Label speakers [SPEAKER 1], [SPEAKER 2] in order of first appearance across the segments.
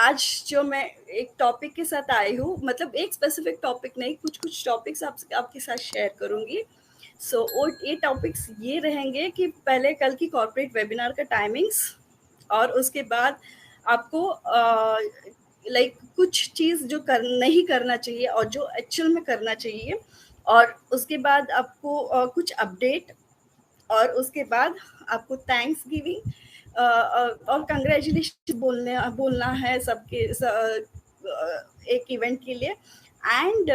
[SPEAKER 1] आज जो मैं एक टॉपिक के साथ आई हूँ, मतलब एक स्पेसिफिक टॉपिक नहीं, कुछ टॉपिक्स आपके साथ शेयर करूँगी। वो ये टॉपिक्स ये रहेंगे कि पहले कल की कॉर्पोरेट वेबिनार का टाइमिंग्स, और उसके बाद आपको लाइक कुछ चीज़ जो नहीं करना चाहिए और जो एक्चुअल में करना चाहिए, और उसके बाद आपको कुछ अपडेट, और उसके बाद आपको थैंक्स गिविंग और कंग्रेचुलेशन बोलना है सबके एक इवेंट के लिए। एंड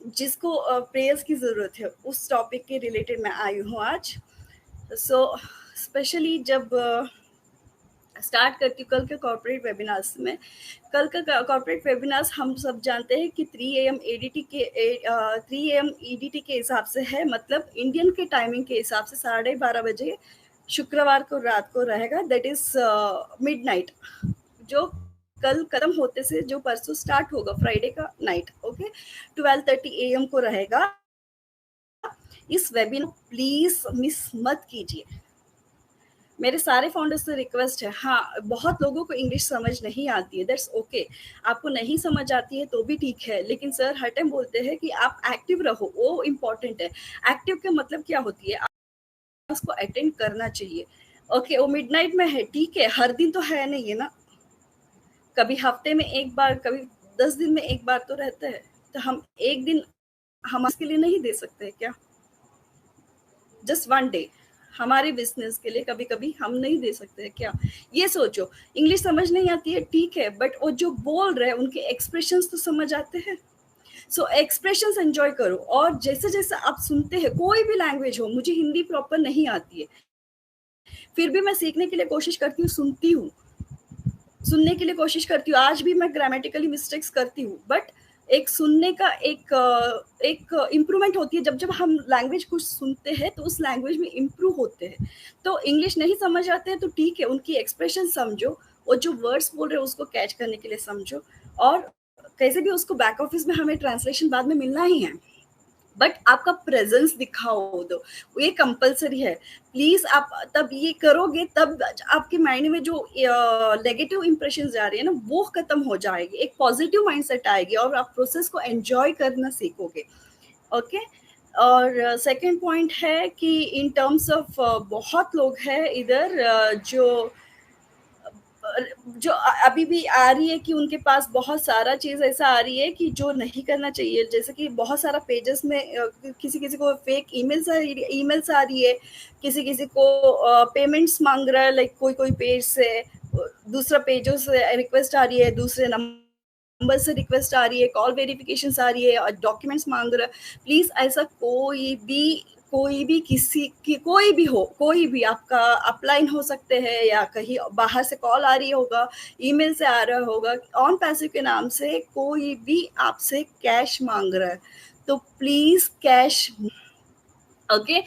[SPEAKER 1] जिसको प्रेयर्स की ज़रूरत है उस टॉपिक के रिलेटेड मैं आई हूँ आज। स्पेशली जब स्टार्ट करती हूँ कल के कॉर्पोरेट वेबिनार्स में। कल का कॉर्पोरेट वेबिनार्स हम सब जानते हैं कि 3 AM EDT के हिसाब से है, मतलब इंडियन के टाइमिंग के हिसाब से 12:30 बजे शुक्रवार को रात को रहेगा। दैट इज मिडनाइट, जो कल खत्म होते से जो परसों स्टार्ट होगा फ्राइडे का नाइट, ओके 12:30 AM को रहेगा। इस वेबिनार प्लीज मिस मत कीजिए। मेरे सारे फाउंडर्स से रिक्वेस्ट है। हाँ, बहुत लोगों को इंग्लिश समझ नहीं आती है, दैट्स ओके। आपको नहीं समझ आती है तो भी ठीक है, लेकिन सर हर टाइम बोलते हैं कि आप एक्टिव रहो, वो इम्पोर्टेंट है। एक्टिव का मतलब क्या होती है, आप उसको अटेंड करना चाहिए। ओके, वो मिडनाइट में है, ठीक है, हर दिन तो है नहीं है ना, कभी हफ्ते में एक बार, कभी 10 दिन में एक बार तो रहता है। तो हम एक दिन हम इसके लिए नहीं दे सकते क्या? जस्ट वन डे हमारे बिजनेस के लिए कभी कभी हम नहीं दे सकते क्या? ये सोचो, इंग्लिश समझ नहीं आती है ठीक है, बट वो जो बोल रहे हैं उनके एक्सप्रेशंस तो समझ आते हैं। सो एक्सप्रेशंस एंजॉय करो, और जैसे जैसे आप सुनते हैं, कोई भी लैंग्वेज हो, मुझे हिंदी प्रॉपर नहीं आती है, फिर भी मैं सीखने के लिए कोशिश करती हूँ, सुनती हूँ, सुनने के लिए कोशिश करती हूँ। आज भी मैं ग्रामेटिकली मिस्टेक्स करती हूँ, बट एक सुनने का एक इम्प्रूवमेंट होती है। जब जब हम लैंग्वेज कुछ सुनते हैं तो उस लैंग्वेज में इम्प्रूव होते हैं। तो इंग्लिश नहीं समझ आते हैं तो ठीक है, उनकी एक्सप्रेशन समझो, और जो वर्ड्स बोल रहे हैं उसको कैच करने के लिए समझो, और कैसे भी उसको बैक ऑफिस में हमें ट्रांसलेशन बाद में मिलना ही है, बट आपका प्रेजेंस दिखाओ दो, ये कंपलसरी है। प्लीज आप तब ये करोगे, तब आपके माइंड में जो नेगेटिव इंप्रेशन जा रही है ना, वो खत्म हो जाएगी, एक पॉजिटिव माइंडसेट आएगी, और आप प्रोसेस को एंजॉय करना सीखोगे। ओके। और सेकंड पॉइंट है कि इन टर्म्स ऑफ बहुत लोग हैं इधर जो अभी भी आ रही है कि उनके पास बहुत सारा चीज ऐसा आ रही है कि जो नहीं करना चाहिए। जैसे कि बहुत सारा पेजेस में किसी किसी को फेक ईमेल्स आ रही है, किसी किसी को पेमेंट्स मांग रहा है, लाइक कोई कोई पेज से दूसरा पेजों से रिक्वेस्ट आ रही है, दूसरे नंबर से रिक्वेस्ट आ रही है, कॉल वेरिफिकेशन आ रही है, और डॉक्यूमेंट्स मांग रहा है। प्लीज ऐसा कोई भी किसी की कोई भी हो, कोई भी आपका अपलाइन हो सकते हैं, या कहीं बाहर से कॉल आ रही होगा, ईमेल से आ रहा होगा, ऑन पैसिव के नाम से कोई भी आपसे कैश मांग रहा है, तो please cash, okay,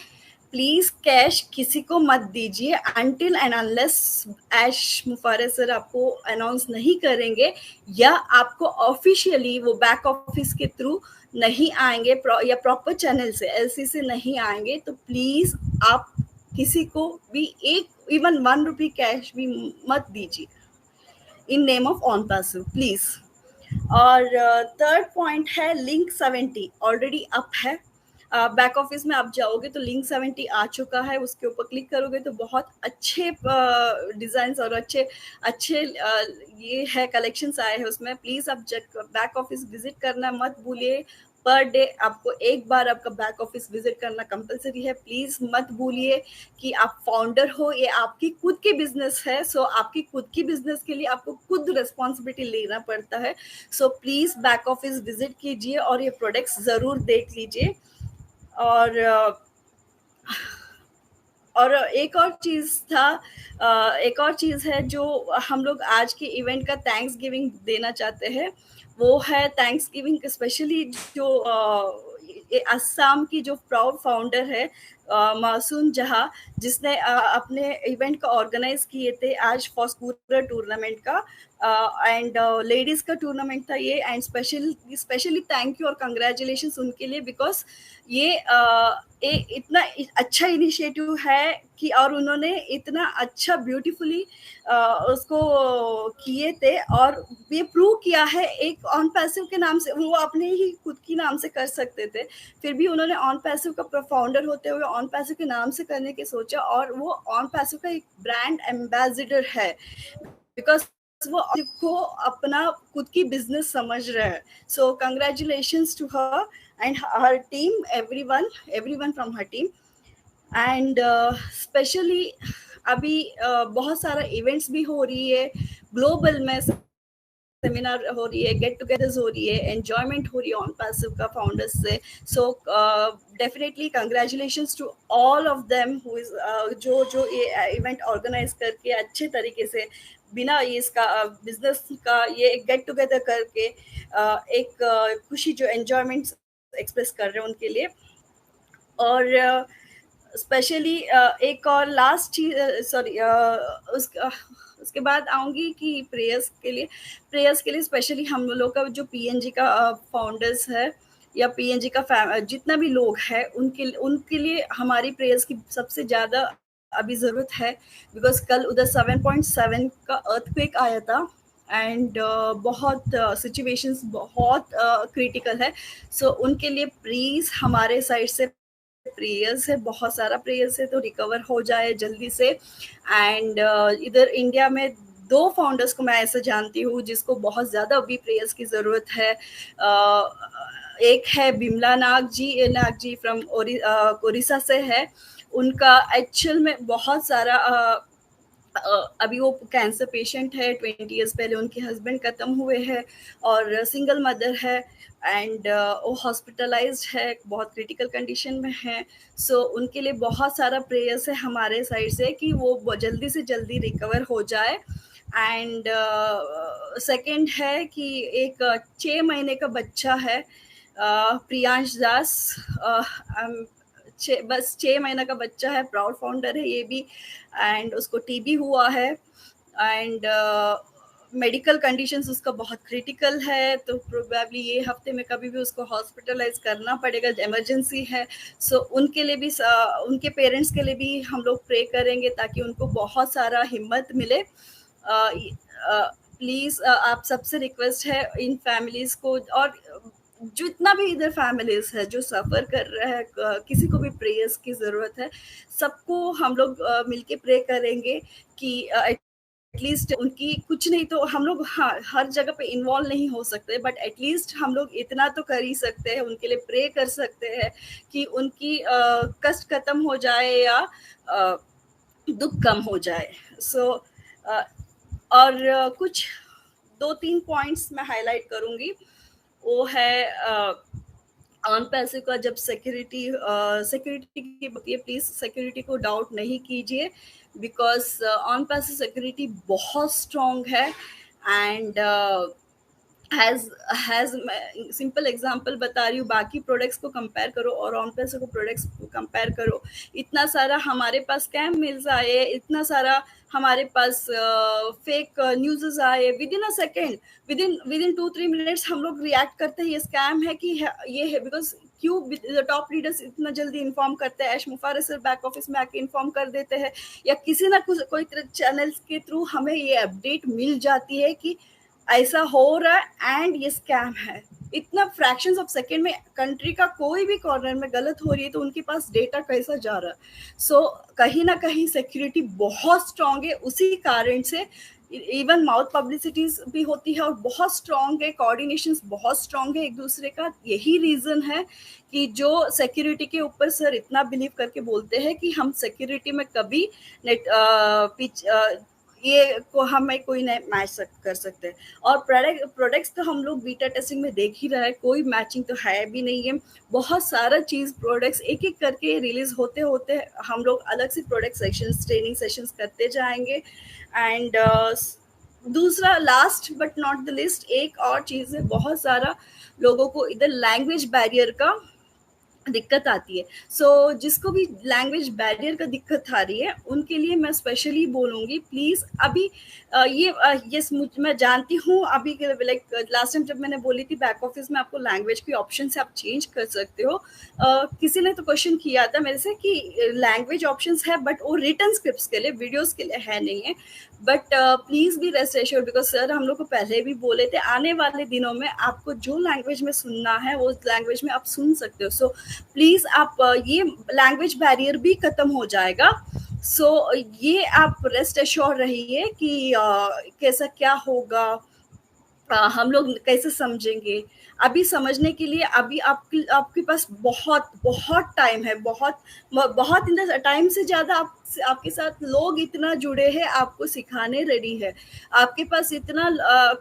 [SPEAKER 1] please cash किसी को मत दीजिए अनटिल एंड अनलेस ऐश मुफारे सर आपको अनाउंस नहीं करेंगे, या आपको ऑफिशियली वो बैक ऑफिस के थ्रू नहीं आएंगे, या प्रॉपर चैनल से एलसी से नहीं आएंगे, तो प्लीज आप किसी को भी एक इवन 1 रुपी कैश भी मत दीजिए in name of on passive, please. और थर्ड पॉइंट है लिंक 70 ऑलरेडी अप है। बैक ऑफिस में आप जाओगे तो लिंक 70 आ चुका है, उसके ऊपर क्लिक करोगे तो बहुत अच्छे डिजाइन और अच्छे अच्छे ये है कलेक्शंस आए हैं उसमें। प्लीज आप बैक ऑफिस विजिट करना मत भूलिए। पर डे आपको एक बार आपका बैक ऑफिस विजिट करना कंपलसरी है। प्लीज मत भूलिए कि आप फाउंडर हो, ये आपकी खुद की बिजनेस है, सो आपकी खुद की बिजनेस के लिए आपको खुद रिस्पॉन्सिबिलिटी लेना पड़ता है। So please back office visit कीजिए और ये प्रोडक्ट्स जरूर देख लीजिए। और एक और चीज था, एक और चीज है जो हम लोग आज के इवेंट का थैंक्स गिविंग देना चाहते हैं, वो है थैंक्स गिविंग स्पेशली जो असम की जो प्राउड फाउंडर है मासूम जहां, जिसने अपने इवेंट का ऑर्गेनाइज किए थे आज फॉस्कूरा टूर्नामेंट का। एंड लेडीज का टूर्नामेंट था ये, एंड स्पेशली थैंक यू और कंग्रेचुलेशंस उनके लिए, बिकॉज ये इतना अच्छा इनिशिएटिव है कि, और उन्होंने इतना अच्छा ब्यूटीफुली उसको किए थे, और ये प्रूव किया है एक ऑन पैसिव के नाम से, वो अपने ही खुद की नाम से कर सकते थे, फिर भी उन्होंने ऑन पैसिव का फाउंडर होते हुए ऑन पैसिव के नाम से करने की सोचा, और वो ऑन पैसिव का एक ब्रांड एम्बेसडर है, बिकॉज वो को अपना खुद की बिजनेस समझ रहे हैं. सो कंग्रेचुलेशंस टू हर एंड हर टीम, एवरीवन फ्रॉम हर टीम. एंड स्पेशली अभी बहुत सारा इवेंट्स भी हो रही है ग्लोबल में, सेमिनार हो रही है, गेट टुगेदर्स हो रही है, एंजॉयमेंट हो रही है ऑन पैसिव का फाउंडर्स से. So definitely congratulations to all of them who is जो ये इवेंट ऑर्गेनाइज करके अच्छे तरीके से बिना ये इसका बिजनेस का ये गेट टुगेदर करके एक खुशी जो एंजॉयमेंट एक्सप्रेस कर रहे हैं उनके लिए. और स्पेशली एक और लास्ट चीज, सॉरी, उसके बाद आऊँगी कि प्रेयर्स के लिए स्पेशली हम लोग का जो पीएनजी का फाउंडर्स है, या पीएनजी का जितना भी लोग हैं, उनके लिए हमारी प्रेयर्स की सबसे ज़्यादा अभी ज़रूरत है, बिकॉज कल उधर 7.7 का अर्थक्वेक आया था, एंड बहुत सिचुएशंस बहुत क्रिटिकल है. सो उनके लिए प्लीज़ हमारे साइड से प्रेयर्स है, बहुत सारा प्रेयर्स है, तो रिकवर हो जाए जल्दी से. एंड इधर इंडिया में 2 फाउंडर्स को मैं ऐसे जानती हूँ जिसको बहुत ज़्यादा अभी प्रेयर्स की ज़रूरत है. एक है बिमला नाग जी फ्रॉम उड़ीसा से है. उनका एक्चुअल में बहुत सारा अभी वो कैंसर पेशेंट है. 20 ईयर्स पहले उनके हस्बैंड ख़त्म हुए हैं, और सिंगल मदर है, एंड वो हॉस्पिटलाइज्ड है, बहुत क्रिटिकल कंडीशन में है. सो उनके लिए बहुत सारा प्रेयर्स है हमारे साइड से कि वो जल्दी से जल्दी रिकवर हो जाए. एंड सेकंड है कि एक 6 महीने का बच्चा है, प्रियांश दास, बस 6 महीने का बच्चा है, प्राउड फाउंडर है ये भी, एंड उसको टीबी हुआ है, एंड मेडिकल कंडीशंस उसका बहुत क्रिटिकल है, तो प्रोबेबली ये हफ्ते में कभी भी उसको हॉस्पिटलाइज करना पड़ेगा, इमरजेंसी है. सो उनके लिए भी, उनके पेरेंट्स के लिए भी हम लोग प्रे करेंगे ताकि उनको बहुत सारा हिम्मत मिले. प्लीज़ आप सबसे रिक्वेस्ट है इन फैमिलीज़ को, और जितना भी इधर फैमिलीज है जो सफ़र कर रहे हैं, किसी को भी प्रेयर्स की ज़रूरत है, सबको हम लोग मिलके प्रे करेंगे कि एटलीस्ट उनकी, कुछ नहीं तो हम लोग हर जगह पे इन्वॉल्व नहीं हो सकते, बट एटलीस्ट हम लोग इतना तो कर ही सकते हैं, उनके लिए प्रे कर सकते हैं कि उनकी कष्ट खत्म हो जाए या दुख कम हो जाए. सो और कुछ 2-3 पॉइंट्स मैं हाईलाइट करूँगी. वो है ऑन पैसिव का जब सिक्योरिटी की होती है, प्लीज़ सिक्योरिटी को डाउट नहीं कीजिए, बिकॉज ऑन पैसिव सिक्योरिटी बहुत स्ट्रॉन्ग है. एंड हैज़ सिंपल एग्जांपल बता रही हूँ, बाकी प्रोडक्ट्स को कंपेयर करो और ऑन पैसिव को प्रोडक्ट्स को कंपेयर करो. इतना सारा हमारे पास स्कैम मेल्स आए, इतना सारा हमारे पास फेक न्यूज़ आए, with in a second, with in 2-3 minutes हम लोग रिएक्ट करते हैं ये स्कैम है कि ये है. बिकॉज क्यों टॉप लीडर्स इतना जल्दी इन्फॉर्म करते हैं, ऐश मुफारर सर बैक ऑफिस में आके इन्फॉर्म कर देते हैं, या किसी ना कोई चैनल्स के थ्रू हमें ये अपडेट मिल जाती है कि ऐसा हो रहा है एंड ये स्कैम है. इतना फ्रैक्शंस ऑफ सेकेंड में कंट्री का कोई भी कॉर्नर में गलत हो रही है तो उनके पास डेटा कैसा जा रहा है. सो कहीं ना कहीं सिक्योरिटी बहुत स्ट्रांग है, उसी कारण से इवन माउथ पब्लिसिटीज भी होती है और बहुत स्ट्रांग है, कोऑर्डिनेशंस बहुत स्ट्रांग है एक दूसरे का. यही रीजन है कि जो सिक्योरिटी के ऊपर सर इतना बिलीव करके बोलते हैं कि हम सिक्योरिटी में कभी ये को हमें कोई नहीं मैच कर सकते. और प्रोडक्ट्स तो हम लोग बीटा टेस्टिंग में देख ही रहे हैं, कोई मैचिंग तो है भी नहीं है. बहुत सारा चीज़ प्रोडक्ट्स एक एक करके रिलीज होते होते हम लोग अलग से प्रोडक्ट सेशंस, ट्रेनिंग सेशंस करते जाएंगे. एंड दूसरा, last but not the list, एक और चीज़ है, बहुत सारा लोगों को इधर लैंग्वेज बैरियर का दिक्कत आती है। सो जिसको भी लैंग्वेज बैरियर का दिक्कत आ रही है उनके लिए मैं स्पेशली बोलूँगी, प्लीज़ अभी यस मैं जानती हूँ अभी लाइक लास्ट टाइम जब मैंने बोली थी बैक ऑफिस में आपको लैंग्वेज के ऑप्शन से आप चेंज कर सकते हो। किसी ने तो क्वेश्चन किया था मेरे से कि लैंग्वेज ऑप्शंस है बट वो रिटर्न स्क्रिप्ट्स के लिए, वीडियोस के लिए है नहीं है। But please be rest assured, because sir हम लोग को पहले भी बोले थे आने वाले दिनों में आपको जो लैंग्वेज में सुनना है वो लैंग्वेज में आप सुन सकते हो। सो प्लीज आप ये लैंग्वेज बैरियर भी खत्म हो जाएगा। सो ये आप रेस्ट एश्योर रहिए कि कैसा क्या होगा, हम लोग कैसे समझेंगे। अभी समझने के लिए अभी आपके पास बहुत बहुत टाइम है, बहुत बहुत इन टाइम से ज़्यादा आपके साथ लोग इतना जुड़े हैं, आपको सिखाने रेडी है। आपके पास इतना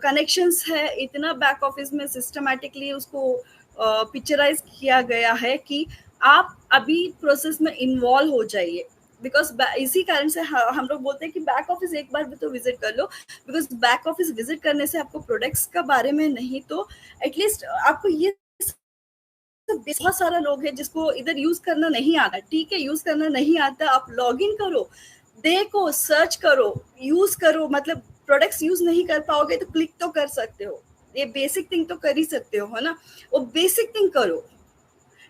[SPEAKER 1] कनेक्शंस है, इतना बैक ऑफिस में सिस्टमैटिकली उसको पिक्चराइज किया गया है कि आप अभी प्रोसेस में इन्वॉल्व हो जाइए। बिकॉज इसी कारण से हम लोग बोलते हैं कि बैक ऑफिस एक बार भी तो विजिट कर लो, बिकॉज बैक ऑफिस विजिट करने से आपको प्रोडक्ट्स का बारे में नहीं तो एटलीस्ट आपको ये बहुत सारा लोग है जिसको इधर यूज करना नहीं आता। ठीक है, यूज करना नहीं आता, आप लॉग इन करो, देखो, सर्च करो, यूज करो। मतलब प्रोडक्ट्स यूज नहीं कर पाओगे तो क्लिक तो कर सकते हो, ये बेसिक थिंग तो कर ही सकते हो, है ना। वो बेसिक थिंग करो।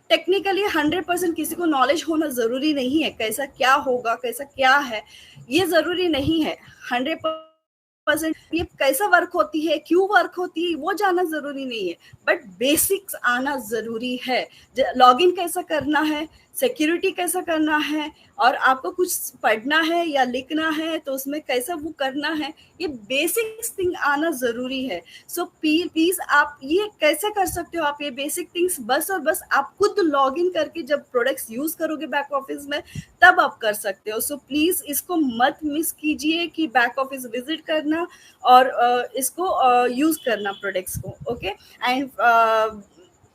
[SPEAKER 1] टेक्निकली 100% किसी को नॉलेज होना जरूरी नहीं है, कैसा क्या होगा कैसा क्या है ये जरूरी नहीं है। 100% ये कैसा वर्क होती है, क्यों वर्क होती है वो जानना जरूरी नहीं है, बट बेसिक्स आना जरूरी है। लॉगिन कैसा करना है, सिक्योरिटी कैसा करना है, और आपको कुछ पढ़ना है या लिखना है तो उसमें कैसा वो करना है, ये बेसिक थिंग आना जरूरी है। सो प्लीज आप ये कैसे कर सकते हो, आप ये बेसिक थिंग्स बस और बस आप खुद लॉग इन करके जब प्रोडक्ट्स यूज करोगे बैक ऑफिस में तब आप कर सकते हो। सो प्लीज इसको मत मिस कीजिए कि बैक ऑफिस विजिट करना और इसको यूज करना प्रोडक्ट्स को। Okay, and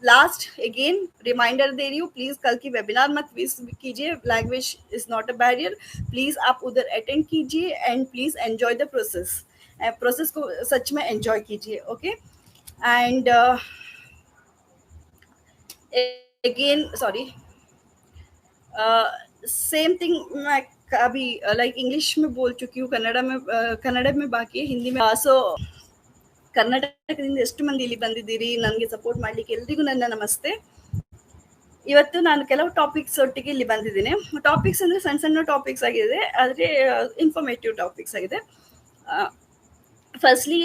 [SPEAKER 1] last again reminder दे रही हूँ, प्लीज कल की वेबिनार मत मिस कीजिए। Language is not a barrier, please आप उधर अटेंड कीजिए and please enjoy the process. Process को सच में एंजॉय कीजिए। Okay, and again sorry, same thing मैं अभी लाइक इंग्लिश में बोल चुकी हूँ, कन्नड़ में बाकी है, हिंदी में। सो ಕರ್ನಾಟಕದಿಂದ ಎಷ್ಟು ಮಂದಿ ಇಲ್ಲಿ ಬಂದಿದ್ದೀರಿ, ನನಗೆ ಸಪೋರ್ಟ್ ಮಾಡ್ಲಿಕ್ಕೆ ಎಲ್ರಿಗೂ ನನ್ನ ನಮಸ್ತೆ। ಇವತ್ತು ನಾನು ಕೆಲವು ಟಾಪಿಕ್ಸ್ ಒಟ್ಟಿಗೆ ಇಲ್ಲಿ ಬಂದಿದ್ದೀನಿ। ಟಾಪಿಕ್ಸ್ ಅಂದ್ರೆ ಸಣ್ಣ ಸಣ್ಣ ಟಾಪಿಕ್ಸ್ ಆಗಿದೆ, ಆದರೆ ಇನ್ಫಾರ್ಮೇಟಿವ್ ಟಾಪಿಕ್ಸ್ ಆಗಿದೆ। ಫಸ್ಟ್ಲಿ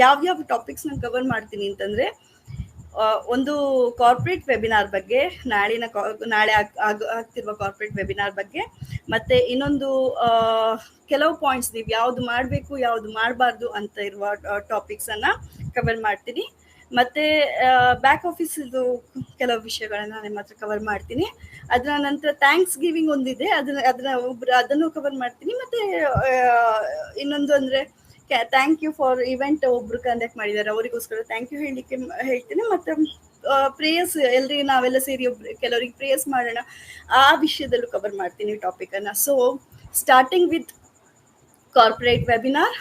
[SPEAKER 1] ಯಾವ್ಯಾವ ಟಾಪಿಕ್ಸ್ ನಾನು ಕವರ್ ಮಾಡ್ತೀನಿ ಅಂತಂದ್ರೆ, ಒಂದು ಕಾರ್ಪೊರೇಟ್ ವೆಬಿನಾರ್ ಬಗ್ಗೆ, ನಾಳೆ ಆಗ್ತಿರುವ ಕಾರ್ಪೊರೇಟ್ ವೆಬಿನಾರ್ ಬಗ್ಗೆ, ಮತ್ತೆ ಇನ್ನೊಂದು ಕೆಲವು ಪಾಯಿಂಟ್ಸ್ ನೀವು ಯಾವ್ದು ಮಾಡಬೇಕು ಯಾವ್ದು ಮಾಡಬಾರ್ದು ಅಂತ ಇರುವ ಟಾಪಿಕ್ಸ್ ಅನ್ನ ಕವರ್ ಮಾಡ್ತೀನಿ। ಮತ್ತೆ ಬ್ಯಾಕ್ ಆಫೀಸ್ ಕೆಲವು ವಿಷಯಗಳನ್ನ ನಿಮ್ಮ ಹತ್ರ ಕವರ್ ಮಾಡ್ತೀನಿ। ಅದರ ನಂತರ ಥ್ಯಾಂಕ್ಸ್ ಗಿವಿಂಗ್ ಒಂದಿದೆ, ಅದನ್ನು ಕವರ್ ಮಾಡ್ತೀನಿ। ಮತ್ತೆ ಇನ್ನೊಂದು ಅಂದ್ರೆ ಥ್ಯಾಂಕ್ ಯು ಫಾರ್ ಇವೆಂಟ್ ಒಬ್ರು ಕಂಡಕ್ಟ್ ಮಾಡಿದ್ದಾರೆ, ಅವರಿಗೋಸ್ಕರ ಥ್ಯಾಂಕ್ ಯು ಹೇಳ್ತೀನಿ। ಮತ್ತೆ ಪ್ರೇಯರ್ಸ್ ಎಲ್ರಿಗೆ ನಾವೆಲ್ಲ ಸೇರಿ ಕೆಲವರಿಗೆ ಪ್ರೇಯರ್ಸ್ ಮಾಡೋಣ, ಆ ವಿಷಯದಲ್ಲೂ ಕವರ್ ಮಾಡ್ತೀನಿ ಟಾಪಿಕ್ ಅನ್ನ। So starting with corporate webinar.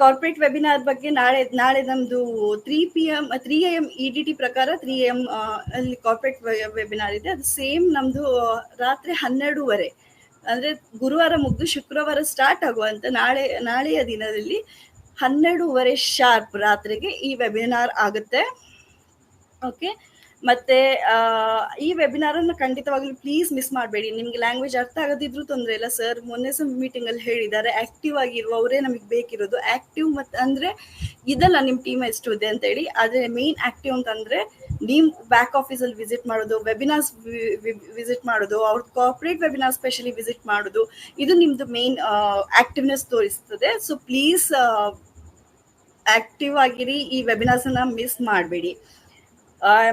[SPEAKER 1] Corporate webinar ಬಗ್ಗೆ ನಾಳೆ ನಮ್ದು 3 AM EDT ಪ್ರಕಾರ 3 AM ಅಲ್ಲಿ ಕಾರ್ಪೊರೇಟ್ ವೆಬಿನಾರ್ ಇದೆ। ಅದು ಸೇಮ್ ನಮ್ದು ರಾತ್ರಿ 12:30 ಅಂದ್ರೆ ಗುರುವಾರ ಮುಗ್ದು ಶುಕ್ರವಾರ ಸ್ಟಾರ್ಟ್ ಆಗುವಂತ ನಾಳೆಯ ದಿನದಲ್ಲಿ 12:30 ಶಾರ್ಪ್ ರಾತ್ರಿಗೆ ಈ ವೆಬಿನಾರ್ ಆಗುತ್ತೆ। ಓಕೆ, ಮತ್ತೆ ಈ ವೆಬಿನಾರ್ ಅನ್ನು ಖಂಡಿತವಾಗ್ಲೂ ಪ್ಲೀಸ್ ಮಿಸ್ ಮಾಡಬೇಡಿ। ನಿಮ್ಗೆ ಲ್ಯಾಂಗ್ವೇಜ್ ಅರ್ಥ ಆಗದಿದ್ರು ತೊಂದರೆ ಇಲ್ಲ, ಸರ್ ಮೊನ್ನೆ ಮೀಟಿಂಗ್ ಅಲ್ಲಿ ಹೇಳಿದ್ದಾರೆ ಆಕ್ಟಿವ್ ಆಗಿರುವವರೇ ನಮಗೆ ಬೇಕಿರೋದು। ಆಕ್ಟಿವ್ ಮತ್ತೆ ಅಂದ್ರೆ ಇದಲ್ಲ ನಿಮ್ ಟೀಮ್ ಎಷ್ಟು ಇದೆ ಅಂತ ಹೇಳಿ, ಆದ್ರೆ ಮೇನ್ ಆಕ್ಟಿವ್ ಅಂತಂದ್ರೆ ನೀವು ಬ್ಯಾಕ್ ಆಫೀಸ್ ಅಲ್ಲಿ ವಿಸಿಟ್ ಮಾಡೋದು, ವೆಬಿನಾರ್ಸ್ ವಿಸಿಟ್ ಮಾಡೋದು, ಅವ್ರ ಕಾರ್ಪೊರೇಟ್ ವೆಬಿನಾರ್ ಸ್ಪೆಷಲಿ ವಿಸಿಟ್ ಮಾಡೋದು, ಇದು ನಿಮ್ದು ಮೇನ್ ಆಕ್ಟಿವ್ನೆಸ್ ತೋರಿಸ್ತದೆ। ಸೊ ಪ್ಲೀಸ್ ಆಕ್ಟಿವ್ ಆಗಿರಿ, ಈ ವೆಬಿನಾರ್ಸ್ ಅನ್ನ ಮಿಸ್ ಮಾಡಬೇಡಿ।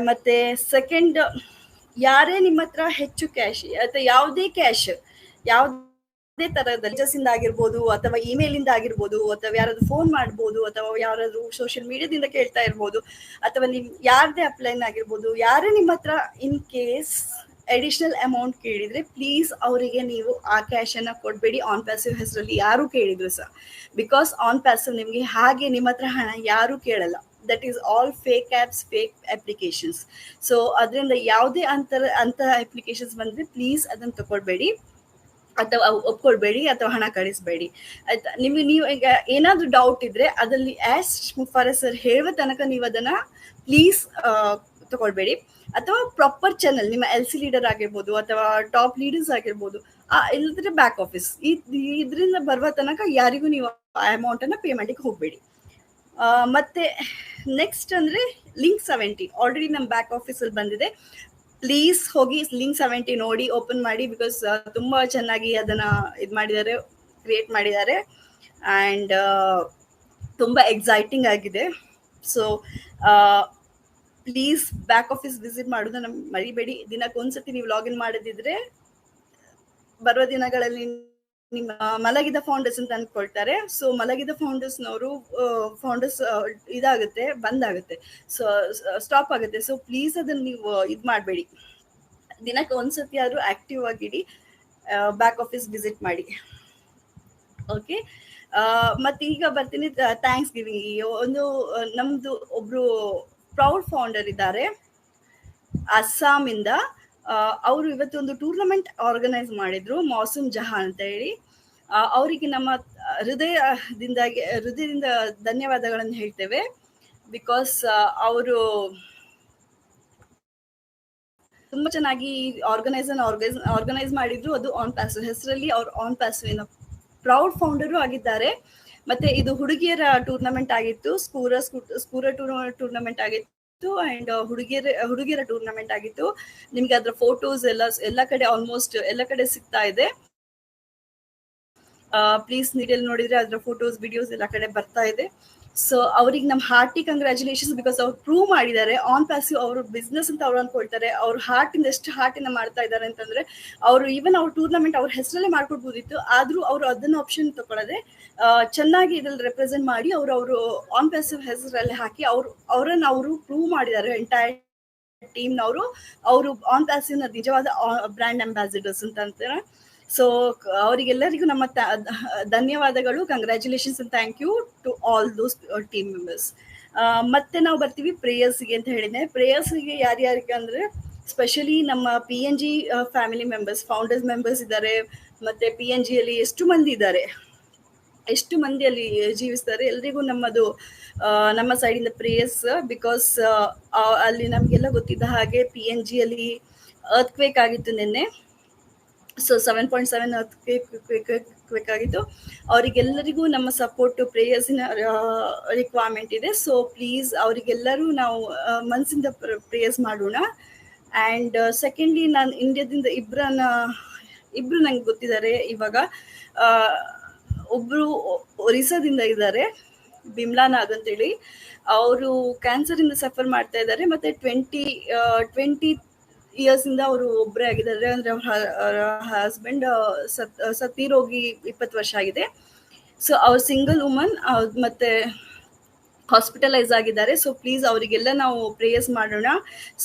[SPEAKER 1] ಮತ್ತೆ ಸೆಕೆಂಡ್, ಯಾರೇ ನಿಮ್ಮ ಹತ್ರ ಹೆಚ್ಚು ಕ್ಯಾಶ್ ಅಥವಾ ಯಾವುದೇ ತರದಲ್ಲಿ ಇಂದ ಆಗಿರ್ಬೋದು ಅಥವಾ ಇಮೇಲ್ ಇಂದ ಆಗಿರ್ಬೋದು ಅಥವಾ ಯಾರಾದ್ರೂ ಫೋನ್ ಮಾಡ್ಬೋದು ಅಥವಾ ಯಾರಾದ್ರೂ ಸೋಷಿಯಲ್ ಮೀಡಿಯಾದಿಂದ ಕೇಳ್ತಾ ಇರ್ಬೋದು ಅಥವಾ ನೀವು ಯಾರದೇ ಅಪ್ಲೈನ್ ಆಗಿರ್ಬೋದು, ಯಾರೇ ನಿಮ್ಮ ಹತ್ರ ಇನ್ ಕೇಸ್ ಅಡಿಷನಲ್ ಅಮೌಂಟ್ ಕೇಳಿದ್ರೆ ಪ್ಲೀಸ್ ಅವರಿಗೆ ನೀವು ಆ ಕ್ಯಾಶ್ ಅನ್ನ ಕೊಡ್ಬೇಡಿ ಆನ್ ಪ್ಯಾಸಿವ್ ಹೆಸರಲ್ಲಿ ಯಾರು ಕೇಳಿದ್ರು ಸಹ, ಬಿಕಾಸ್ ಆನ್ ಪ್ಯಾಸಿವ್ ನಿಮ್ಗೆ ಹಾಗೆ ನಿಮ್ಮ ಹತ್ರ ಹಣ ಯಾರು ಕೇಳಲ್ಲ, that is all fake apps, fake applications. So ಅದರಿಂದ ಯಾವುದೇ ಅಂತಹ ಅಪ್ಲಿಕೇಶನ್ಸ್ ಬಂದರೆ ಪ್ಲೀಸ್ ಅದನ್ನು ತಗೊಳ್ಬೇಡಿ ಅಥವಾ ಒಪ್ಕೊಳ್ಬೇಡಿ ಅಥವಾ ಹಣ ಕಳಿಸಬೇಡಿ ಆಯ್ತಾ. ನೀವು ಈಗ ಏನಾದರೂ ಡೌಟ್ ಇದ್ರೆ ಅದರಲ್ಲಿ ಆಸ್ ಮುಫಾರಸ್ ಸರ್ ಹೇಳುವ ತನಕ ನೀವು ಅದನ್ನ ಪ್ಲೀಸ್ ತಗೊಳ್ಬೇಡಿ. ಅಥವಾ ಪ್ರಾಪರ್ ಚಾನಲ್, ನಿಮ್ಮ LC ಲೀಡರ್ ಆಗಿರ್ಬೋದು ಅಥವಾ ಟಾಪ್ ಲೀಡರ್ಸ್ ಆಗಿರ್ಬೋದು, ಇಲ್ಲದ್ರೆ ಬ್ಯಾಕ್ ಆಫೀಸ್, ಇದರಿಂದ ಬರುವ ತನಕ ಯಾರಿಗೂ ನೀವು ಆ ಅಮೌಂಟ್ ಅನ್ನ ಪೇ ಮಾಡ್ಲಿಕ್ಕೆ ಹೋಗಬೇಡಿ. ಮತ್ತೆ ನೆಕ್ಸ್ಟ್ ಅಂದ್ರೆ ಲಿಂಕ್ 70 ಆಲ್ರೆಡಿ ನಮ್ಮ ಬ್ಯಾಕ್ ಆಫೀಸಲ್ಲಿ ಬಂದಿದೆ. ಪ್ಲೀಸ್ ಹೋಗಿ ಲಿಂಕ್ 70 ನೋಡಿ, ಓಪನ್ ಮಾಡಿ. ಬಿಕಾಸ್ ತುಂಬಾ ಚೆನ್ನಾಗಿ ಅದನ್ನ ಕ್ರಿಯೇಟ್ ಮಾಡಿದ್ದಾರೆ ಆ್ಯಂಡ್ ತುಂಬಾ ಎಕ್ಸೈಟಿಂಗ್ ಆಗಿದೆ. So please back office visit ಮಾಡೋದನ್ನ ಮರಿಬೇಡಿ. ದಿನಕ್ಕೊಂದ್ಸತಿ ನೀವು ಲಾಗಿನ್ ಮಾಡದಿದ್ರೆ ಬರುವ ದಿನಗಳಲ್ಲಿ ನಿಮ್ಮ ಮಲಗಿದ ಫೌಂಡರ್ಸ್ ಅಂತ ಅನ್ಕೊಳ್ತಾರೆ. ಸೊ ಮಲಗಿದ ಫೌಂಡರ್ಸ್ ಇದಾಗುತ್ತೆ, ಬಂದಾಗುತ್ತೆ, ಸೊ ಸ್ಟಾಪ್ ಆಗುತ್ತೆ. ಸೊ ಪ್ಲೀಸ್ ಅದನ್ನ ನೀವು ಮಾಡಬೇಡಿ. ದಿನಕ್ಕೆ ಒಂದ್ಸತಿ ಆದ್ರೂ ಆಕ್ಟಿವ್ ಆಗಿಡಿ, ಬ್ಯಾಕ್ ಆಫೀಸ್ ವಿಸಿಟ್ ಮಾಡಿ. ಓಕೆ, ಮತ್ತೆ ಈಗ ಬರ್ತೀನಿ ಥ್ಯಾಂಕ್ಸ್ ಗಿವಿಂಗ್. ಒಂದು ನಮ್ದು ಒಬ್ರು ಪ್ರೌಡ್ ಫೌಂಡರ್ ಇದ್ದಾರೆ ಅಸ್ಸಾಮಿಂದ. ಅವರು ಇವತ್ತು ಒಂದು ಟೂರ್ನಮೆಂಟ್ ಆರ್ಗನೈಸ್ ಮಾಡಿದ್ರು, ಮೌಸೂಮ್ ಜಹಾನ್ ಅಂತ ಹೇಳಿ. ಅವರಿಗೆ ನಮ್ಮ ಹೃದಯದಿಂದ ಧನ್ಯವಾದಗಳನ್ನು ಹೇಳ್ತೇವೆ. ಬಿಕಾಸ್ ಅವರು ತುಂಬಾ ಚೆನ್ನಾಗಿ ಆರ್ಗನೈಸ್ ಮಾಡಿದ್ರು. ಅದು ಆನ್ ಪ್ಯಾಸಿವ್ ಹೆಸರಲ್ಲಿ ಅವ್ರು ಆನ್ ಪ್ಯಾಸಿವ್ ಪ್ರೌಡ್ ಫೌಂಡರು ಆಗಿದ್ದಾರೆ. ಮತ್ತೆ ಇದು ಹುಡುಗಿಯರ ಟೂರ್ನಮೆಂಟ್ ಆಗಿತ್ತು, ಸ್ಕೂರ ಟೂರ್ನಮೆಂಟ್ ಆಗಿತ್ತು ಅಂಡ್ ಹುಡುಗಿಯರ ಟೂರ್ನಮೆಂಟ್ ಆಗಿತ್ತು. ನಿಮ್ಗೆ ಅದ್ರ ಫೋಟೋಸ್ ಎಲ್ಲ ಕಡೆ ಆಲ್ಮೋಸ್ಟ್ ಎಲ್ಲ ಕಡೆ ಸಿಗ್ತಾ ಇದೆ. ಪ್ಲೀಸ್ ನೀಡಲ್ಲಿ ನೋಡಿದ್ರೆ ಅದ್ರ ಫೋಟೋಸ್, ವಿಡಿಯೋಸ್ ಎಲ್ಲ ಕಡೆ ಬರ್ತಾ ಇದೆ. ಸೊ ಅವ್ರಿಗೆ ನಮ್ಮ ಹಾರ್ಟಿ ಕಂಗ್ರ್ಯಾಚುಲೇಷನ್ಸ್. ಬಿಕಾಸ್ ಅವ್ರು ಪ್ರೂವ್ ಮಾಡಿದ್ದಾರೆ ಆನ್ ಪ್ಯಾಸಿವ್ ಅವ್ರ ಬಿಸ್ನೆಸ್ ಅಂತ ಅವ್ರು ಅನ್ಕೊಳ್ತಾರೆ. ಅವ್ರ ಎಷ್ಟು ಹಾರ್ಟಿಂದ ಮಾಡ್ತಾ ಇದ್ದಾರೆ ಅಂತಂದ್ರೆ, ಅವರು ಈವನ್ ಅವ್ರ ಟೂರ್ನಮೆಂಟ್ ಅವ್ರ ಹೆಸರಲ್ಲೇ ಮಾಡ್ಕೊಡ್ಬೋದಿತ್ತು, ಆದ್ರೂ ಅವರು ಅದನ್ನ ಆಪ್ಷನ್ ತಗೊಳ್ಳದೆ ಚೆನ್ನಾಗಿ ಇದ್ರಲ್ಲಿ ರೆಪ್ರೆಸೆಂಟ್ ಮಾಡಿ ಅವರು ಆನ್ ಪ್ಯಾಸಿವ್ ಹೆಸರಲ್ಲಿ ಹಾಕಿ ಅವರು ಪ್ರೂವ್ ಮಾಡಿದ್ದಾರೆ. ಎಂಟೈರ್ ಟೀಮ್ನವರು ಅವರು ಆನ್ ಪ್ಯಾಸಿವ್ ನ ನಿಜವಾದ ಬ್ರ್ಯಾಂಡ್ ಅಂಬಾಸಿಡರ್ಸ್ ಅಂತ ಅಂತಾರೆ. ಸೊ ಅವರಿಗೆಲ್ಲರಿಗೂ ನಮ್ಮ ಧನ್ಯವಾದಗಳು, congratulations and thank you to all those team members. ಮತ್ತೆ ನಾವು ಬರ್ತೀವಿ ಪ್ರೇಯರ್ಸ್ಗೆ ಅಂತ ಹೇಳಿದೆ. ಪ್ರೇಯರ್ಸ್ಗೆ ಯಾರ್ಯಾರಿಗೆ ಅಂದ್ರೆ ಸ್ಪೆಷಲಿ ನಮ್ಮ PNG family members, founders members ಇದ್ದಾರೆ. ಮತ್ತೆ PNG ಅಲ್ಲಿ ಎಷ್ಟು ಮಂದಿ ಅಲ್ಲಿ ಜೀವಿಸ್ತಾರೆ, ಎಲ್ರಿಗೂ ನಮ್ಮ ಸೈಡಿಂದ ಪ್ರೇಯರ್ಸ್. ಬಿಕಾಸ್ ಅಲ್ಲಿ ನಮ್ಗೆಲ್ಲ ಗೊತ್ತಿದ್ದ ಹಾಗೆ PNG ಅಲ್ಲಿ ಅರ್ತ್ಕ್ವೇಕ್ ಆಗಿತ್ತು ನಿನ್ನೆ. ಸೊ 7.7 ಅರ್ತ್ಕ್ವೇಕ್ ಆಗಿತ್ತು. ಅವರಿಗೆಲ್ಲರಿಗೂ ನಮ್ಮ ಸಪೋರ್ಟ್ ಪ್ರೇಯರ್ಸಿನ ರಿಕ್ವೈರ್ಮೆಂಟ್ ಇದೆ. ಸೊ ಪ್ಲೀಸ್ ಅವರಿಗೆಲ್ಲರೂ ನಾವು ಮನಸ್ಸಿಂದ ಪ್ರೇಯರ್ಸ್ ಮಾಡೋಣ. ಆ್ಯಂಡ್ ಸೆಕೆಂಡ್ಲಿ, ನಾನು ಇಂಡಿಯಾದಿಂದ ಇಬ್ರು ನಂಗೆ ಗೊತ್ತಿದ್ದಾರೆ ಇವಾಗ. ಒಬ್ರು ಒರಿಸ್ಸಾದಿಂದ ಇದ್ದಾರೆ, ಬಿಮ್ಲಾ ನಾಗ್ ಅಂತೇಳಿ. ಅವರು ಕ್ಯಾನ್ಸರ್ ಇಂದ ಸಫರ್ ಮಾಡ್ತಾ ಇದ್ದಾರೆ. ಮತ್ತೆ 20 ಇಯರ್ಸ್ ಇಂದ ಅವರು ಒಬ್ಬರೇ ಆಗಿದ್ದಾರೆ. ಅಂದ್ರೆ ಅವ್ರ ಹಸ್ಬೆಂಡ್ ಸತ್ತಿರೋಗಿ 20 ವರ್ಷ ಆಗಿದೆ. ಸೊ ಅವ್ರ ಸಿಂಗಲ್ ವುಮನ್, ಮತ್ತೆ ಹಾಸ್ಪಿಟಲೈಸ್ ಆಗಿದ್ದಾರೆ. ಸೊ ಪ್ಲೀಸ್ ಅವರಿಗೆಲ್ಲ ನಾವು ಪ್ರೇಯರ್ಸ್ ಮಾಡೋಣ.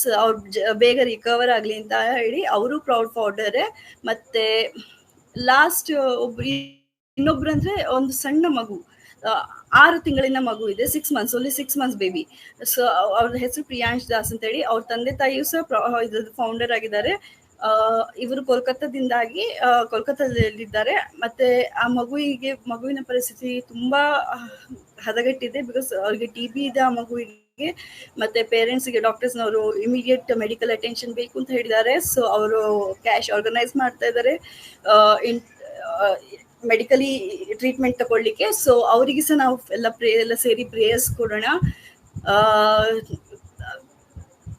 [SPEAKER 1] ಸೊ ಅವ್ರು ಬೇಗ ರಿಕವರ್ ಆಗಲಿ ಅಂತ ಹೇಳಿ. ಅವರು ಪ್ರೌಡ್ ಫೌಂಡರೇ. ಮತ್ತೆ ಲಾಸ್ಟ್ ಇನ್ನೊಬ್ರು ಅಂದ್ರೆ ಒಂದು ಸಣ್ಣ ಮಗು, 6 ತಿಂಗಳಿನ ಮಗು ಇದೆ, 6 months, only 6 months baby. So ಅವ್ರ ಹೆಸರು ಪ್ರಿಯಾಂಶ್ ದಾಸ್ ಅಂತ ಹೇಳಿ. ಅವ್ರ ತಂದೆ ತಾಯಿಯು ಸಹ ಫೌಂಡರ್ ಆಗಿದ್ದಾರೆ. ಇವರು ಕೋಲ್ಕತ್ತಾದಲ್ಲಿದ್ದಾರೆ. ಮತ್ತೆ ಆ ಮಗುವಿನ ಪರಿಸ್ಥಿತಿ ತುಂಬಾ ಹದಗೆಟ್ಟಿದೆ. ಬಿಕಾಸ್ ಅವ್ರಿಗೆ TB ಇದೆ ಆ ಮಗುವಿಗೆ. ಮತ್ತೆ ಪೇರೆಂಟ್ಸ್ಗೆ ಡಾಕ್ಟರ್ಸ್ನವರು ಇಮಿಡಿಯೇಟ್ ಮೆಡಿಕಲ್ ಅಟೆನ್ಷನ್ ಬೇಕು ಅಂತ ಹೇಳಿದ್ದಾರೆ. ಸೊ ಅವರು ಕ್ಯಾಶ್ ಆರ್ಗನೈಸ್ ಮಾಡ್ತಾ ಇದ್ದಾರೆ ಮೆಡಿಕಲಿ ಟ್ರೀಟ್ಮೆಂಟ್ ತಗೊಳ್ಳಿಕ್ಕೆ. ಸೊ ಅವರಿಗೆ ಸಹ ನಾವು ಎಲ್ಲ ಸೇರಿ ಪ್ರೇಯರ್ಸ್ ಕೊಡೋಣ.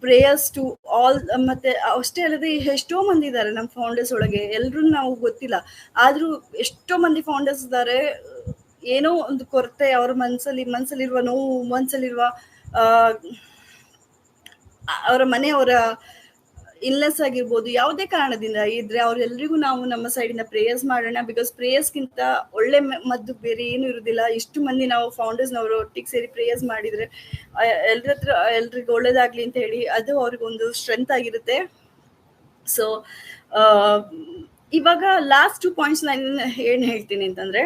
[SPEAKER 1] Prayers to all. ಮತ್ತೆ ಅಷ್ಟೇ ಅಲ್ಲದೆ ಎಷ್ಟೋ ಮಂದಿ ಇದ್ದಾರೆ ನಮ್ಮ ಫೌಂಡರ್ಸ್ ಒಳಗೆ, ಎಲ್ರೂ ನಾವು ಗೊತ್ತಿಲ್ಲ, ಆದ್ರೂ ಎಷ್ಟೋ ಮಂದಿ ಫೌಂಡರ್ಸ್ ಇದ್ದಾರೆ. ಏನೋ ಒಂದು ಕೊರತೆ ಅವ್ರ ಮನ್ಸಲ್ಲಿರುವ ನೋವು, ಮನ್ಸಲ್ಲಿರುವ ಅವರ ಮನೆಯವರ ಇಲ್ನೆಸ್ ಆಗಿರ್ಬೋದು, ಯಾವುದೇ ಕಾರಣದಿಂದ ಇದ್ರೆ ಅವ್ರೆಲ್ರಿಗೂ ನಾವು ನಮ್ಮ ಸೈಡಿಂದ ಪ್ರೇಯರ್ಸ್ ಮಾಡೋಣ. ಬಿಕಾಸ್ ಪ್ರೇಯರ್ಸ್ಗಿಂತ ಒಳ್ಳೆ ಮದ್ದು ಬೇರೆ ಏನು ಇರುವುದಿಲ್ಲ. ಇಷ್ಟು ಮಂದಿ ನಾವು ಫೌಂಡರ್ಸ್ನವರು ಒಟ್ಟಿಗೆ ಸೇರಿ ಪ್ರೇಯರ್ಸ್ ಮಾಡಿದ್ರೆ ಎಲ್ರಿಗೂ ಒಳ್ಳೇದಾಗ್ಲಿ ಅಂತ ಹೇಳಿ, ಅದು ಅವ್ರಿಗೊಂದು ಸ್ಟ್ರೆಂತ್ ಆಗಿರುತ್ತೆ. ಸೊ ಇವಾಗ ಲಾಸ್ಟ್ 2 ಪಾಯಿಂಟ್ಸ್ ನಾನು ಏನು ಹೇಳ್ತೀನಿ ಅಂತಂದ್ರೆ,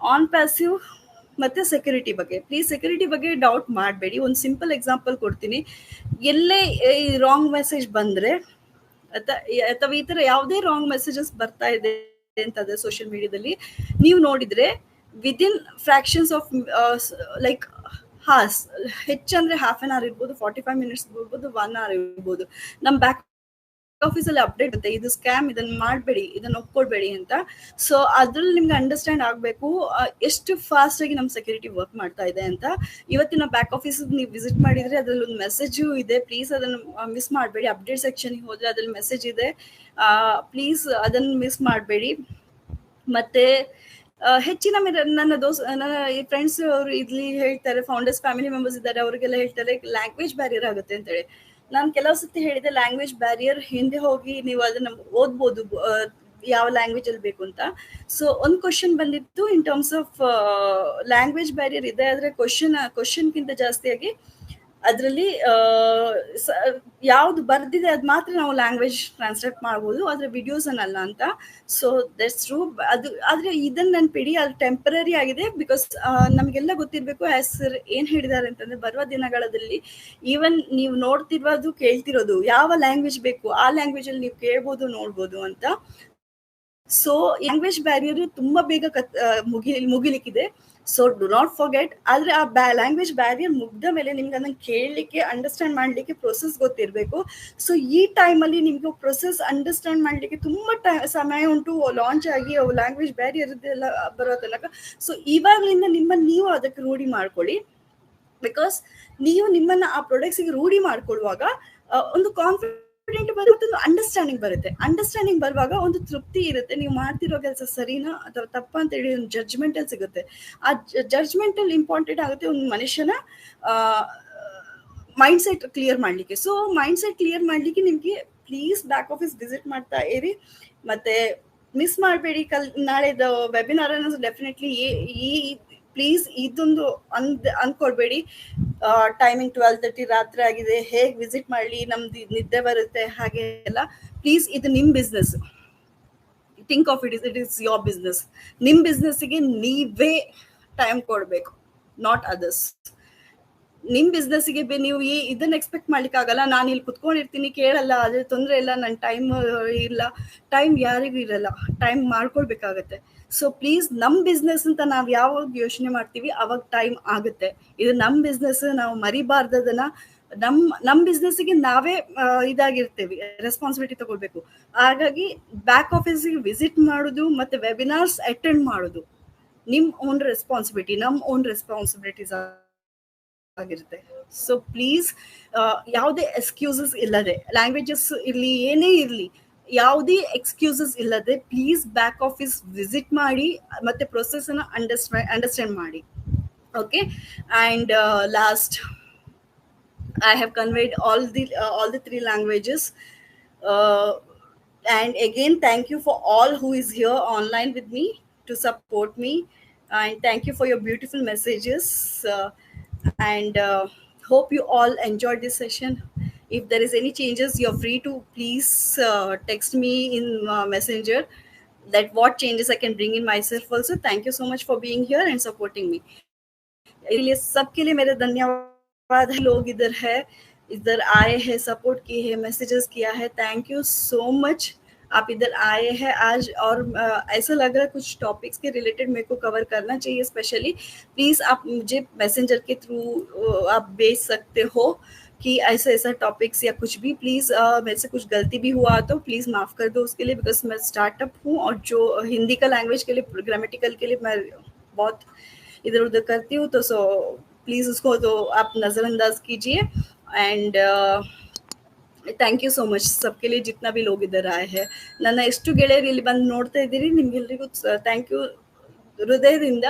[SPEAKER 1] ಆನ್ ಪ್ಯಾಸಿವ್ ಮತ್ತೆ ಸೆಕ್ಯೂರಿಟಿ ಬಗ್ಗೆ. ಪ್ಲೀಸ್ ಸೆಕ್ಯೂರಿಟಿ ಬಗ್ಗೆ ಡೌಟ್ ಮಾಡಬೇಡಿ. ಒಂದು ಸಿಂಪಲ್ ಎಕ್ಸಾಂಪಲ್ ಕೊಡ್ತೀನಿ. ಎಲ್ಲೇ ರಾಂಗ್ ಮೆಸೇಜ್ ಬಂದರೆ ಅಥವಾ ಈ ಥರ ಯಾವುದೇ ರಾಂಗ್ ಮೆಸೇಜಸ್ ಬರ್ತಾ ಇದೆ ಅಂತಂದರೆ ಸೋಷಿಯಲ್ ಮೀಡಿಯಾದಲ್ಲಿ ನೀವು ನೋಡಿದರೆ within fractions of like hours, ಹೆಚ್ಚಂದರೆ ಹಾಫ್ ಆನ್ ಅವರ್ ಇರ್ಬೋದು, 45 ಮಿನಿಟ್ಸ್ ಇರ್ಬೋದು, 1 ಅವರ್ ಇರ್ಬೋದು, ನಮ್ಮ ಬ್ಯಾಕ್ ಆಫೀಸಲ್ಲಿ ಅಪ್ಡೇಟ್ ಇರುತ್ತೆ, ಇದು ಸ್ಕ್ಯಾಮ್, ಇದನ್ನ ಮಾಡಬೇಡಿ, ಇದನ್ನ ಒಪ್ಕೊಳ್ಬೇಡಿ ಅಂತ. ಸೊ ಅದ್ರಲ್ಲಿ ನಿಮ್ಗೆ ಅಂಡರ್ಸ್ಟ್ಯಾಂಡ್ ಆಗಬೇಕು ಎಷ್ಟು ಫಾಸ್ಟ್ ಆಗಿ ನಮ್ಮ ಸೆಕ್ಯೂರಿಟಿ ವರ್ಕ್ ಮಾಡ್ತಾ ಇದೆ ಅಂತ. ಇವತ್ತಿನ ಬ್ಯಾಕ್ ಆಫೀಸ್ ನೀವು ವಿಸಿಟ್ ಮಾಡಿದ್ರೆ ಅದ್ರಲ್ಲಿ ಒಂದು ಮೆಸೇಜು ಇದೆ, ಪ್ಲೀಸ್ ಅದನ್ನು ಮಿಸ್ ಮಾಡಬೇಡಿ. ಅಪ್ಡೇಟ್ ಸೆಕ್ಷನ್ಗೆ ಹೋದ್ರೆ ಅದ್ರಲ್ಲಿ ಮೆಸೇಜ್ ಇದೆ, ಪ್ಲೀಸ್ ಅದನ್ನು ಮಿಸ್ ಮಾಡಬೇಡಿ. ಮತ್ತೆ ಹೆಚ್ಚಿನ ನನ್ನ ನನ್ನ ಫ್ರೆಂಡ್ಸ್ ಅವರು ಇಲ್ಲಿ ಹೇಳ್ತಾರೆ, ಫೌಂಡರ್ಸ್ ಫ್ಯಾಮಿಲಿ ಮೆಂಬರ್ಸ್ ಇದ್ದಾರೆ, ಅವರಿಗೆಲ್ಲ ಹೇಳ್ತಾರೆ ಲ್ಯಾಂಗ್ವೇಜ್ ಬ್ಯಾರಿಯರ್ ಆಗುತ್ತೆ ಅಂತೇಳಿ. ನಾನು ಕೆಲವು ಸತಿ ಹೇಳಿದೆ ಲ್ಯಾಂಗ್ವೇಜ್ ಬ್ಯಾರಿಯರ್ ಹಿಂದೆ ಹೋಗಿ ನೀವು ಅದನ್ನ ಓದ್ಬೋದು ಯಾವ ಲ್ಯಾಂಗ್ವೇಜ್ ಅಲ್ಲಿ ಬೇಕು ಅಂತ. ಸೊ ಒಂದು ಕ್ವಶನ್ ಬಂದಿತ್ತು in terms of language barrier ಇದೆ, ಆದ್ರೆ ಕ್ವಶನ್ಗಿಂತ ಜಾಸ್ತಿಯಾಗಿ ಅದರಲ್ಲಿ ಯಾವ್ದು ಬರ್ದಿದೆ ಅದು ಮಾತ್ರ ನಾವು ಲ್ಯಾಂಗ್ವೇಜ್ ಟ್ರಾನ್ಸ್ಲೇಟ್ ಮಾಡ್ಬೋದು, ಆದ್ರೆ ವಿಡಿಯೋಸ್ ಅನ್ನಲ್ಲ ಅಂತ. So that's true. ಅದು ಆದ್ರೆ ಇದನ್ನ ನೆನ್ಪಿಡಿ, ಅದು ಟೆಂಪರರಿ ಆಗಿದೆ. ಬಿಕಾಸ್ ನಮಗೆಲ್ಲ ಗೊತ್ತಿರ್ಬೇಕು ಆಸ್ ಸರ್ ಏನ್ ಹೇಳಿದ್ದಾರೆ ಅಂತಂದ್ರೆ, ಬರುವ ದಿನಗಳಲ್ಲಿ ಈವನ್ ನೀವು ನೋಡ್ತಿರೋದು ಕೇಳ್ತಿರೋದು ಯಾವ ಲ್ಯಾಂಗ್ವೇಜ್ ಬೇಕು ಆ ಲ್ಯಾಂಗ್ವೇಜ್ ಅಲ್ಲಿ ನೀವು ಕೇಳ್ಬೋದು, ನೋಡ್ಬೋದು ಅಂತ. ಸೊ ಲ್ಯಾಂಗ್ವೇಜ್ ಬ್ಯಾರಿಯರ್ ತುಂಬಾ ಬೇಗ ಮುಗಿಲಿಕ್ಕಿದೆ. So do not forget. ಆದ್ರೆ ಆ ಲ್ಯಾಂಗ್ವೇಜ್ ಬ್ಯಾರಿಯರ್ ಮುಗ್ದ ಮೇಲೆ ನಿಮ್ಗೆ ಅದನ್ನ ಕೇಳಲಿಕ್ಕೆ, ಅಂಡರ್ಸ್ಟ್ಯಾಂಡ್ ಮಾಡ್ಲಿಕ್ಕೆ ಪ್ರೊಸೆಸ್ ಗೊತ್ತಿರಬೇಕು. ಸೊ ಈ ಟೈಮಲ್ಲಿ ನಿಮ್ಗೆ ಪ್ರೊಸೆಸ್ ಅಂಡರ್ಸ್ಟ್ಯಾಂಡ್ ಮಾಡ್ಲಿಕ್ಕೆ ತುಂಬಾ ಸಮಯ ಉಂಟು, ಲಾಂಚ್ ಆಗಿ ಲ್ಯಾಂಗ್ವೇಜ್ ಬ್ಯಾರಿಯರ್ ಇದೆಲ್ಲ ಬರೋ ತನಕ. ಸೊ ಇವಾಗಲಿಂದ ನೀವು ಅದಕ್ಕೆ ರೂಢಿ ಮಾಡ್ಕೊಳ್ಳಿ. ಬಿಕಾಸ್ ನೀವು ನಿಮ್ಮನ್ನ ಆ ಪ್ರಾಡಕ್ಟ್ಸ್ಗೆ ರೂಢಿ ಮಾಡ್ಕೊಳ್ಳುವಾಗ ಒಂದು ಕಾನ್ಫಿಡೆಂಟ್ ಬರುತ್ತೆ, ಒಂದು ಅಂಡರ್ಸ್ಟ್ಯಾಂಡಿಂಗ್ ಬರುತ್ತೆ. ಅಂಡರ್ಸ್ಟ್ಯಾಂಡಿಂಗ್ ಬರುವಾಗ ಒಂದು ತೃಪ್ತಿ ಇರುತ್ತೆ, ನೀವು ಮಾಡ್ತಿರೋ ಕೆಲಸ ಸರಿನಾ ಅಥವಾ ತಪ್ಪ ಅಂತ ಹೇಳಿ ಒಂದು ಜಡ್ಜ್ಮೆಂಟಲ್ ಸಿಗುತ್ತೆ. ಆ ಜಡ್ಜ್ಮೆಂಟಲ್ ಇಂಪಾರ್ಟೆಂಟ್ ಆಗುತ್ತೆ ಒಂದು ಮನುಷ್ಯನ ಮೈಂಡ್ ಸೆಟ್ ಕ್ಲಿಯರ್ ಮಾಡ್ಲಿಕ್ಕೆ. ಸೊ ಮೈಂಡ್ ಸೆಟ್ ಕ್ಲಿಯರ್ ಮಾಡ್ಲಿಕ್ಕೆ ನಿಮ್ಗೆ ಪ್ಲೀಸ್ ಬ್ಯಾಕ್ ಆಫೀಸ್ ವಿಸಿಟ್ ಮಾಡ್ತಾ ಇರಿ. ಮತ್ತೆ ಮಿಸ್ ಮಾಡಬೇಡಿ ನಾಳೆದು ವೆಬಿನಾರ್ ಅನ್ನೋದು ಡೆಫಿನೆಟ್ಲಿ. ಈ ಪ್ಲೀಸ್ ಇದೊಂದು ಅನ್ಕೊಳ್ಬೇಡಿ, ಟೈಮಿಂಗ್ 12:30 ರಾತ್ರಿ ಆಗಿದೆ, ಹೇಗೆ ವಿಸಿಟ್ ಮಾಡಲಿ, ನಮ್ದು ನಿದ್ದೆ ಬರುತ್ತೆ ಹಾಗೆ ಎಲ್ಲ. ಪ್ಲೀಸ್ ಇದು ನಿಮ್ಮ business, think of it is your business. ನಿಮ್ಮ ಬಿಸ್ನೆಸ್ಗೆ ನೀವೇ ಟೈಮ್ ಕೊಡಬೇಕು, ನಾಟ್ ಅದರ್ಸ್. ನಿಮ್ಮ ಬಿಸ್ನೆಸ್ಗೆ ನೀವು ಇದನ್ನ ಎಕ್ಸ್ಪೆಕ್ಟ್ ಮಾಡ್ಲಿಕ್ಕೆ ಆಗಲ್ಲ. ನಾನು ಇಲ್ಲಿ ಕುತ್ಕೊಂಡಿರ್ತೀನಿ, ಕೇಳಲ್ಲ, ಅದ್ರ ತೊಂದರೆ ಇಲ್ಲ, ನನ್ನ ಟೈಮ್ ಇಲ್ಲ. ಟೈಮ್ ಯಾರಿಗೂ ಇರಲ್ಲ, ಟೈಮ್ ಮಾಡ್ಕೊಳ್ಬೇಕಾಗತ್ತೆ. ಸೊ ಪ್ಲೀಸ್ ನಮ್ಮ ಬಿಸ್ನೆಸ್ ಅಂತ ನಾವು ಯಾವಾಗ ಯೋಚನೆ ಮಾಡ್ತೀವಿ ಅವಾಗ ಟೈಮ್ ಆಗುತ್ತೆ. ಇದು ನಮ್ಮ ಬಿಸ್ನೆಸ್, ನಾವು ಮರಿಬಾರ್ದದನ್ನ. ನಮ್ಮ ಬಿಸ್ನೆಸ್ಗೆ ನಾವೇ ಇದಾಗಿರ್ತೇವೆ, ರೆಸ್ಪಾನ್ಸಿಬಿಲಿಟಿ ತಗೊಳ್ಬೇಕು. ಹಾಗಾಗಿ ಬ್ಯಾಕ್ ಆಫೀಸಿಗೆ ವಿಸಿಟ್ ಮಾಡೋದು ಮತ್ತೆ ವೆಬಿನಾರ್ಸ್ ಅಟೆಂಡ್ ಮಾಡೋದು ನಿಮ್ಮ ಓನ್ ರೆಸ್ಪಾನ್ಸಿಬಿಲಿಟಿ, ನಮ್ಮ ಓನ್ ರೆಸ್ಪಾನ್ಸಿಬಿಲಿಟೀಸ್ ಆಗಿರುತ್ತೆ. ಸೊ ಪ್ಲೀಸ್ ಯಾವುದೇ ಎಕ್ಸ್ಕ್ಯೂಸಸ್ ಇಲ್ಲದೆ, ಲ್ಯಾಂಗ್ವೇಜಸ್ ಇರಲಿ ಏನೇ ಇರಲಿ, ಯಾವುದೇ ಎಕ್ಸ್ಕ್ಯೂಸಸ್ ಇಲ್ಲದೆ ಪ್ಲೀಸ್ ಬ್ಯಾಕ್ ಆಫೀಸ್ ವಿಸಿಟ್ ಮಾಡಿ ಮತ್ತೆ ಪ್ರೊಸೆಸ್ ಅನ್ನ ಅಂಡರ್ಸ್ಟ್ಯಾಂಡ್ ಮಾಡಿ. Okay. And last, I have conveyed all the 3 languages. And again, thank you for all who is here online with me to support me. And thank you for your beautiful messages. And hope you all enjoyed this session. If there is any changes, you're free to please text me in Messenger that what changes I can bring in myself also. Thank you so much for being here and supporting me. इसलिए सबके लिए मेरे धन्यवाद है. लोग इधर आए हैं, सपोर्ट किए हैं, मैसेजेस किया है. Thank you so much. आप इधर आए हैं आज, और ऐसा लग रहा है कुछ टॉपिक्स के रिलेटेड मेरे को कवर करना चाहिए स्पेशली. प्लीज़ आप मुझे मैसेंजर के थ्रू आप भेज सकते हो कि ऐसा टॉपिक्स या कुछ भी. प्लीज़ मेरे से कुछ गलती भी हुआ तो प्लीज़ माफ़ कर दो उसके लिए, बिकॉज मैं स्टार्टअप हूँ और जो हिंदी का लैंग्वेज के लिए, ग्रामेटिकल के लिए मैं बहुत इधर उधर करती हूँ. तो सो प्लीज़ उसको तो आप नज़रअंदाज कीजिए. And thank you so much सबके लिए, जितना भी लोग इधर आए हैं. ನನ್ನ ಎಷ್ಟು ಗೆಳೆಯರು ಇಲ್ಲಿ ಬಂದು ನೋಡ್ತಾ ಇದ್ದೀರಿ, ನಿಮ್ಗೆಲ್ರಿಗೂ ಥ್ಯಾಂಕ್ ಯು ಹೃದಯದಿಂದ.